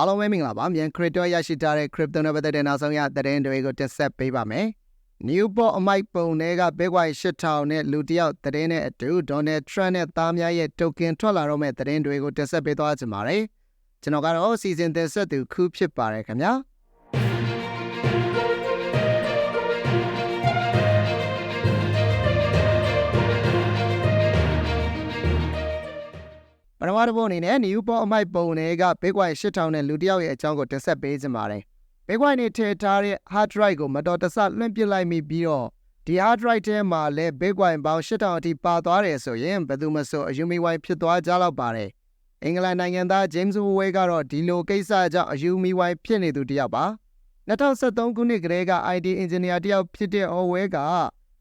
အားလုံးပဲမင်္ဂလာပါမြန်ခရစ်ပတိုရရှိထားတဲ့ crypto နဲ့ပတ်သက်တဲ့နောက်ဆုံးရသတင်းတွေကိုတင်ဆက်ပေးပါမယ်။ Newport အမိုက်ပုံတွေက Bitcoin 8000နဲ့လူတစ်ယောက်သတင်းနဲ့အတူ Donald Trump နဲ့သားများရဲ့ token ထွက်လာတော့မဲ့သတင်းတွေကိုတင်ဆက်ပေးသွားချင်ပါတယ်။ကျွန်တော်ကတော့စီစဉ်တင်ဆက်သူခုဖြစ်ပါတယ်ခင်ဗျာ။ပထမတစ်ပုဒ်အနေနဲ့ Newport အမိုက်ပုံတွေက Bitcoin 8000နဲ့လူတစ်ယောက်ရဲ့အကြောင်းကိုတင်ဆက်ပေးချင်ပါတယ်။ Bitcoin နဲ့ထည့်ထားတဲ့ hard drive ကိုမတော်တဆလွှင့်ပစ်လိုက်မိပြီးတော့ဒီ hard drive ထဲမှာလည်း Bitcoin ပေါင်း8000အထိပါသွားတယ်ဆိုရင်ဘယ်သူမှဆိုအယူမီဝိုင်ဖြစ်သွားကြတော့ပါတယ်။အင်္ဂလန်နိုင်ငံသား James Wei ကတော့ဒီလိုကိစ္စကြောင့်အယူမီဝိုင်ဖြစ်နေသူတစ်ယောက်ပါ။2013ခုနှစ်ကတည်းက IT engineer တစ်ယောက်ဖြစ်တဲ့ Wei က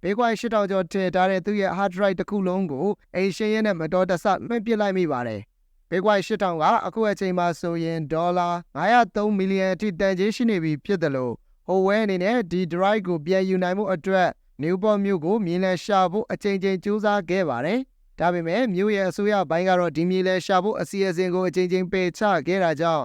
Bitcoin 8000ကျော်ထည့်ထားတဲ့သူ့ရဲ့ hard drive တစ်ခုလုံးကိုအိမ်ရှင်ရဲ့နဲ့မတော်တဆလွှင့်ပစ်လိုက်မိပါတယ်။ Bitcoin 8000ကအခုအချိန်မှာဆိုရင်ဒေါ်လာ903မီလီယံအထိတန်ကြေးရှိနေပြီဖြစ်တယ်လို့Weiအနေနဲ့ဒီ drive ကိုပြန်ယူနိုင်မှုအတွက်Newport မြို့ကိုမြေလည်ရှာဖို့အကြိမ်ကြိမ်ကြိုးစားခဲ့ပါတယ်။ဒါပေမဲ့မြို့ရဲ့အစိုးရဘိုင်းကတော့ဒီမြေလည်ရှာဖို့အစီအစဉ်ကိုအကြိမ်ကြိမ်ပယ်ချခဲ့တာကြောင့်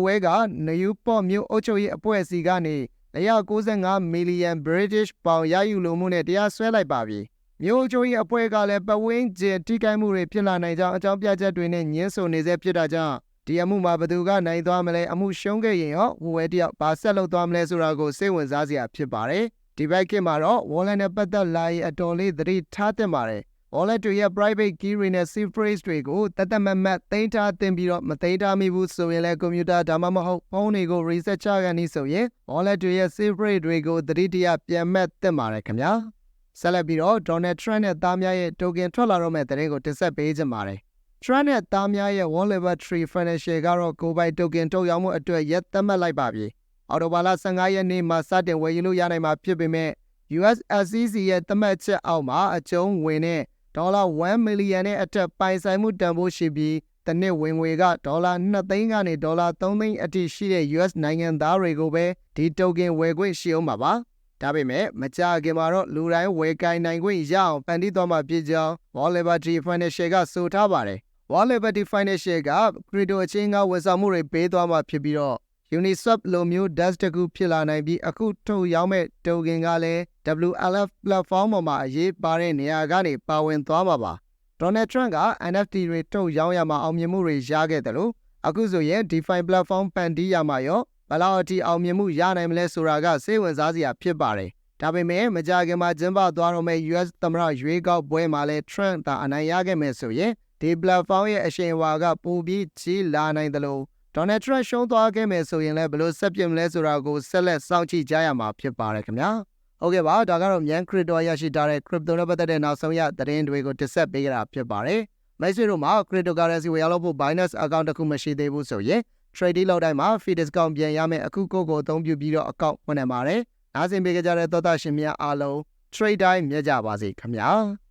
Weiက Newport မြို့အုပ်ချုပ်ရေးအဖွဲ့အစည်းကနေ195မီလီယံ British Pound ရယူလိုမှုနဲ့တရားစွဲလိုက်ပါပြီ။မြို့အုပ်ချုပ်ရေးအဖွဲ့ကလည်းပတ်ဝန်းကျင်ထိခိုက်မှုတွေဖြစ်လာနိုင်ကြောင်းအကြောင်းပြချက်တွေနဲ့ညှင်းဆိုနေဆဲဖြစ်တာကြောင့်ဒီအမှုမှာဘယ်သူကနိုင်သွားမလဲအမှုရှုံးခဲ့ရင်ရောWeiတယောက်ဘာဆက်လုပ်သွားမလဲဆိုတာကိုစိတ်ဝင်စားစရာဖြစ်ပါတယ်။ဒီဘက်ခေတ်မှာတော့ wallet နဲ့ပတ်သက်လာရင်အတော်လေးသတိထားသင့်ပါတယ်။ wallet တွေရဲ့ private key တွေနဲ့ seed phrase တွေကိုတတ်မတ်သိမ်းထားသင့်ပြီးတော့မသိမ်းထားမိဘူးဆိုရင်လည်းကွန်ပျူတာဒါမှမဟုတ်ဖုန်းတွေကို reset ချကန်နေဆိုရင် wallet တွေရဲ့ seed phrase တွေကိုသတိတရပြန်မှတ်သင့်ပါတယ်ခင်ဗျာ။ဆက်လက်ပြီးတော့ Donald Trump နဲ့သားများရဲ့ token ထွက်လာတော့မဲ့သတင်းကိုတင်ဆက်ပေးချင်ပါတယ်။ Trump နဲ့သားများရဲ့ One Liberty Financial ကတော့ကိုယ်ပိုင် token ထုတ်ရောင်းမှုအတွက်ရက်သတ်မှတ်လိုက်ပါပြီ။အော်တိုဘာလ15ရက်နေ့မှာစတင်ဝယ်ယူလို့ရနိုင်မှာဖြစ်ပေမဲ့ US SEC ရဲ့သတ်မှတ်ချက်အောက်မှာအကျုံးဝင်တဲ့ဒေါ်လာ1မီလီယံနဲ့အထက်ပိုင်ဆိုင်မှုတန်ဖိုးရှိပြီးတစ်နှစ်ဝင်ငွေကဒေါ်လာ2သိန်းကနေဒေါ်လာ3သိန်းအထိရှိတဲ့ US နိုင်ငံသားတွေကိုပဲဒီ token ဝယ်ခွင့်ရှိအောင်ပါပါ။ဒါပေမဲ့မကြာခင်မှာတော့လူတိုင်းဝယ်ကိုင်နိုင်ခွင့်ရအောင်ဖန်တီးသွားမှာဖြစ်ကြောင်း One Liberty Financial ကဆိုထားပါတယ်။ One Liberty Financial ကcrypto အချင်းငါဝန်ဆောင်မှုတွေပေးသွားမှာဖြစ်ပြီးတော့Uniswap လိုမျိုး DEX တခုဖြစ်လာနိုင်ပြီးအခုထုတ်ရောင်းမဲ့ token ကလည်း WLF platform ပေါ်မှာအရေးပါတဲ့နေရာကနေပါဝင်သွားမှာပါ။ Donald Trump က NFT တွေထုတ်ရောင်းရမှာအောင်မြင်မှုတွေရခဲ့တယ်လို့အခုဆိုရင် DeFi platform ဖန်တီးရမှာရောဘယ်လောက်အထိအောင်မြင်မှုရနိုင်မလဲဆိုတာကစိတ်ဝင်စားစရာဖြစ်ပါတယ်။ဒါပေမဲ့မကြာခင်မှာကျင်းပသွားတော့မဲ့ US သမ္မတရွေးကောက်ပွဲမှာလည်း Trump သာအနိုင်ရခဲ့မယ်ဆိုရင်ဒီ platform ရဲ့အရှိန်အဝါကပိုပြီးကြီးလာနိုင်တယ်လို့Donald Trump ရှုံးသွားခဲ့မယ်ဆိုရင်လည်းဘယ်လိုဆက်ပြစ်မလဲဆိုတာကိုဆက်လက်စောင့်ကြည့်ကြရမှာဖြစ်ပါတယ်ခင်ဗျာ။ဟုတ်ကဲ့ပါဒါကတော့မြန်ခရစ်ပတိုရရှိထားတဲ့ crypto နဲ့ပတ်သက်တဲ့နောက်ဆုံးရသတင်းတွေကိုတင်ဆက်ပေးကြတာဖြစ်ပါတယ်။မိတ်ဆွေတို့မှာ cryptocurrency ဝယ်လို့ဖို့ Binance account တစ်ခုမရှိသေးဘူးဆိုရင် trading လုပ်တိုင်းမှာ fee discount ပြန်ရမယ်အခုကိုအသုံးပြုပြီးတော့ account ဖွင့်နိုင်ပါတယ်။နားဆင်ပေးကြတဲ့သောတာရှင်များအားလုံး trade တိုင်းမြတ်ကြပါစေခင်ဗျာ။